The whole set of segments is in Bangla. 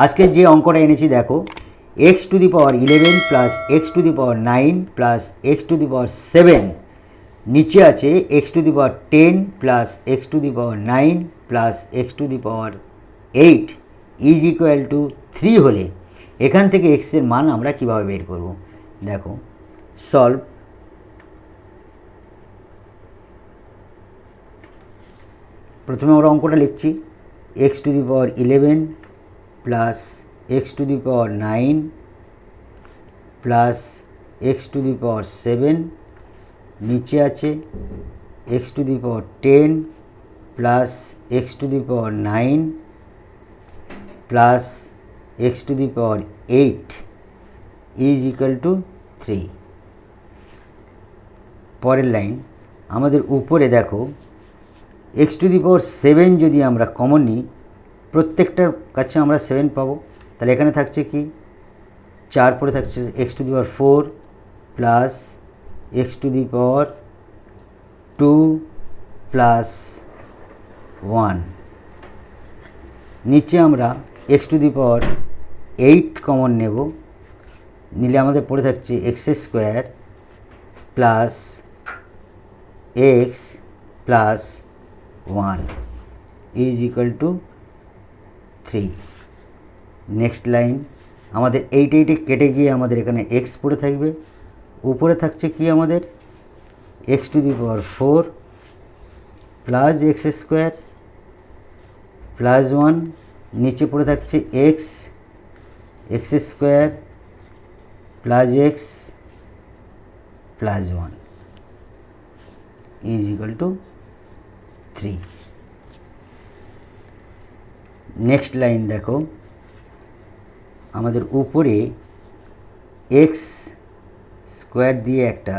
আজকে যে অঙ্কটা এনেছি দেখো, X to the power 11 plus X to the power 9 plus X to the power 7, নিচে আছে X to the power 10 plus X to the power 9 plus X to the power 8 is equal to 3 হলে এখান থেকে এক্সের মান আমরা কিভাবে বের করব। দেখো সলভ। প্রথমে আমরা অঙ্কটা লিখছি, X to the power 11 plus X to the power 9 plus X to the power 7, নিচে আছে X to the power 10 plus X to the power 9 plus X to the power 8 is equal to 3। পরের লাইন, আমাদের উপরে দেখো এক্স টু দি পাওয়ার 7 যদি আমরা কমন নিই, প্রত্যেকটার কাছে আমরা 7 পাবো। তাহলে এখানে থাকছে কি 4, পরে থাকছে x to the power 4 plus X to the power 2 plus 1, নিচে আমরা x to the power 8 common নেব, নিলে আমাদের পড়ে থাকছে x square plus x plus 1 is equal to 3। Next line, আমাদের 8 কেটে গিয়ে আমাদের এখানে এক্স পড়ে থাকবে, উপরে থাকছে কি আমাদের x to the power 4 plus x square plus 1, নিচে পড়ে থাকছে x square plus x plus 1 is equal to 3। Next line দেখো, আমাদের উপরে এক্স স্কোয়ার দিয়ে একটা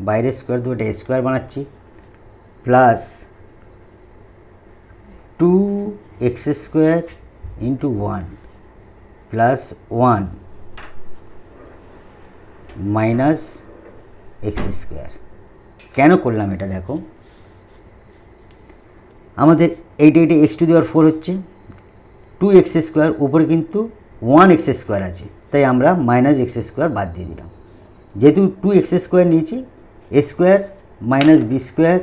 বাইরে স্কোয়ার দিয়ে একটা স্কোয়ার বানাচ্ছি, plus 2x square into 1 plus 1 minus x square. কেন করলাম এটা দেখো, আমাদের এইটা এক্স টু দি পাওয়ার 4 হচ্ছে, 2x স্কোয়ার, উপরে কিন্তু 1x স্কোয়ার আছে, তাই আমরা মাইনাস এক্স স্কোয়ার বাদ দিয়ে দিলাম। যেহেতু 2x স্কোয়ার নিয়েছি, A square minus B square,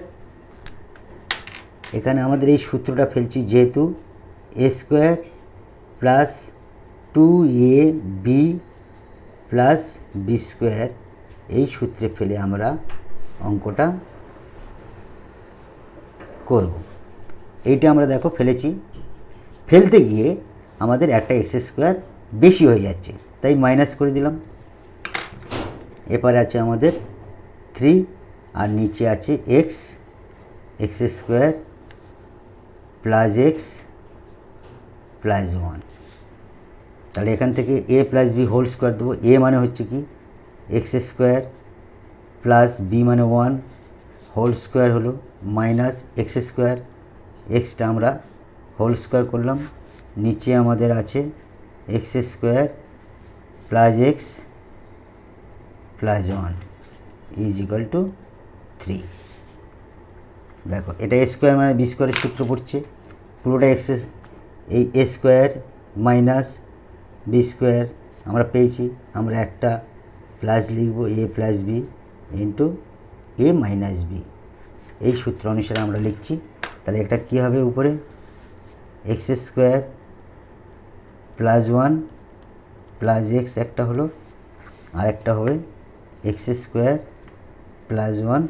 এখানে আমাদের এই সূত্রটা ফেলছি, যেহেতু A square plus 2ab plus B square, এই সূত্রে ফেলে আমরা অঙ্কটা করব। এইটা আমরা দেখো ফেলেছি, ফেলতে গিয়ে আমাদের একটা এক্স স্কোয়ার বেশি হয়ে যাচ্ছে, তাই মাইনাস করে দিলাম। এরপরে আছে আমাদের 3, আর নিচে আছে x square plus x plus 1। তাহলে এখান থেকে এ প্লাস বি হোল স্কোয়ার দেবো। এ মানে হচ্ছে কি এক্স স্কোয়ার প্লাস বি মানে 1 হোল স্কোয়ার হলো মাইনাস এক্স স্কোয়ার, এক্সটা আমরা হোল স্কোয়ার করলাম, নিচে আমাদের আছে x square plus x plus 1 is equal to 3। দেখো এটা এ স্কোয়ার মানে বি স্কোয়ারের সূত্র পড়ছে, পুরোটা এক্স, এই এ স্কোয়ার মাইনাস বি স্কোয়ার আমরা পেয়েছি, আমরা একটা প্লাস লিখব, এ প্লাস বি ইন্টু এ মাইনাস বি, এই সূত্র অনুসারে আমরা লিখছি। তাহলে এটা কী হবে, উপরে x square plus 1 plus x একটা হলো, আর একটা হবে x square plus 1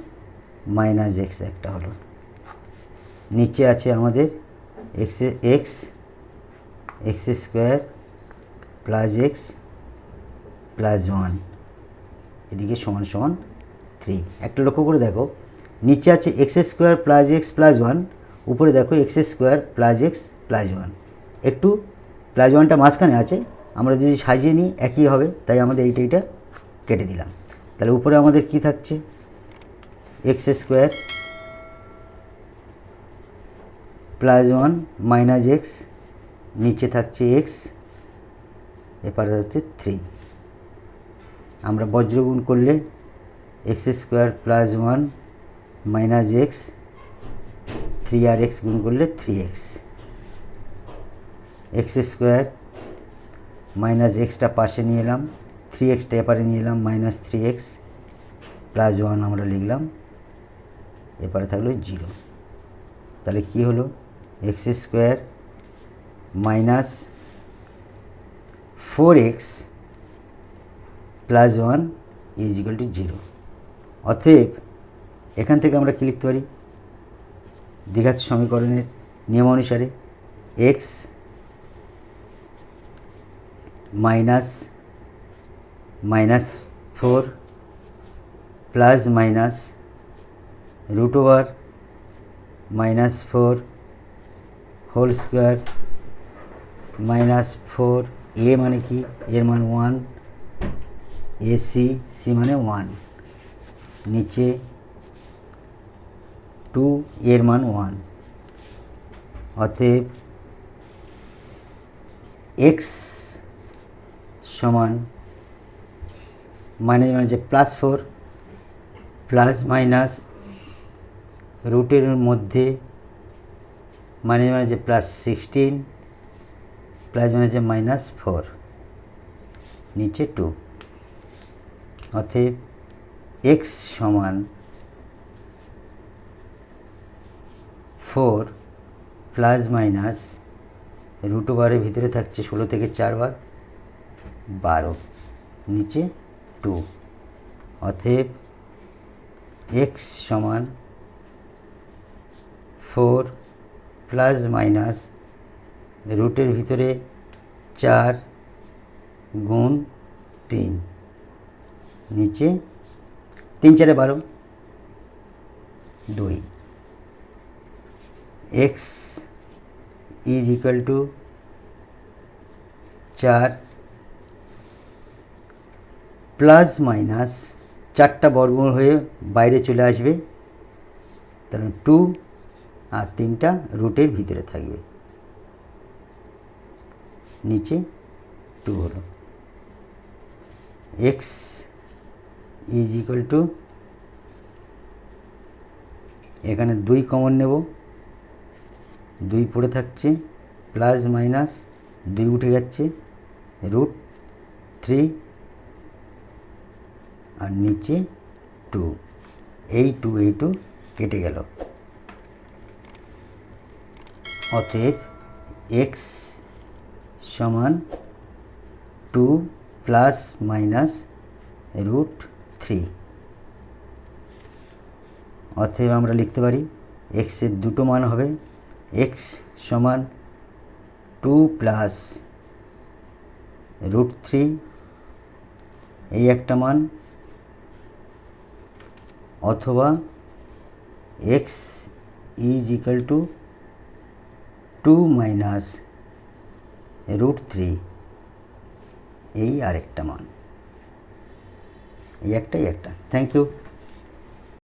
minus x একটা হলো, নিচে আছে আমাদের x square plus x plus 1, এদিকে সমান সমান 3। একটা লক্ষ্য করে দেখো, নিচে আছে x square plus x plus 1, উপরে দেখো x square plus x plus 1, একটু প্লাস 1টা মাঝখানে আছে, আমরা যদি সাজিয়ে নিই একই হবে, তাই আমাদের এইটা কেটে দিলাম। তাহলে উপরে আমাদের কি থাকছে, x square plus 1 minus x, নিচে থাকছে এক্স, এপারে হচ্ছে 3। আমরা বজ্রগুণ করলে x square plus 1 minus x, 3 আর এক্স গুণ করলে 3x, x square minus extra পাশে নিয়ে এলাম, 3x এপারে নিয়ে এলাম, মাইনাস 3x প্লাস 1 আমরা লিখলাম, এপারে থাকলো 0। তাহলে কি হলো, x square minus 4x plus 1 is equal two 0। অতএব এখান থেকে আমরা কী লিখতে পারি, দ্বিঘাত সমীকরণের নিয়ম অনুসারে x minus -4 plus minus root over -4 whole square -4, এ মানে কি, এর মান 1, এ সি মানে 1, নিচে 2, এর মান 1। অতএব এক্স সমান মাইনাস +4 প্লাস মাইনাস রুটের মধ্যে -+16 প্লাস -4 নিচে 2। অতএব এক্স সমান 4 প্লাস মাইনাস রুট ওভারের ভিতরে থাকছে 16 থেকে 4 বাদ 12 নিচে 2। অতএব এক্স সমান 4 প্লাস মাইনাস রুটের ভিতরে 4 গুণ 3 নিচে 3 4 12 2। X is equal two 4 plus minus 4টা বর্গমূল হয়ে বাইরে চলে আসবে, তাহলে 2 আর 3টা রুটের ভিতরে থাকবে, নিচে 2 হলো। এক্স ইজ ইকুয়াল টু, এখানে 2 কমন নেব, 2 পড়ে থাকছে, প্লাস মাইনাস 2 উঠে যাচ্ছে, √3 আর নিচে 2, এই 2 কেটে গেল। অতএব এক্স সমান 2 প্লাস মাইনাস √3। অতএব আমরা লিখতে পারি এক্সের দুটো মান হবে, এক্স সমান 2 প্লাস √3 এই একটা মান, অথবা x is equal to 2 minus √3 এই আরেকটা মান, এই একটা। Thank you.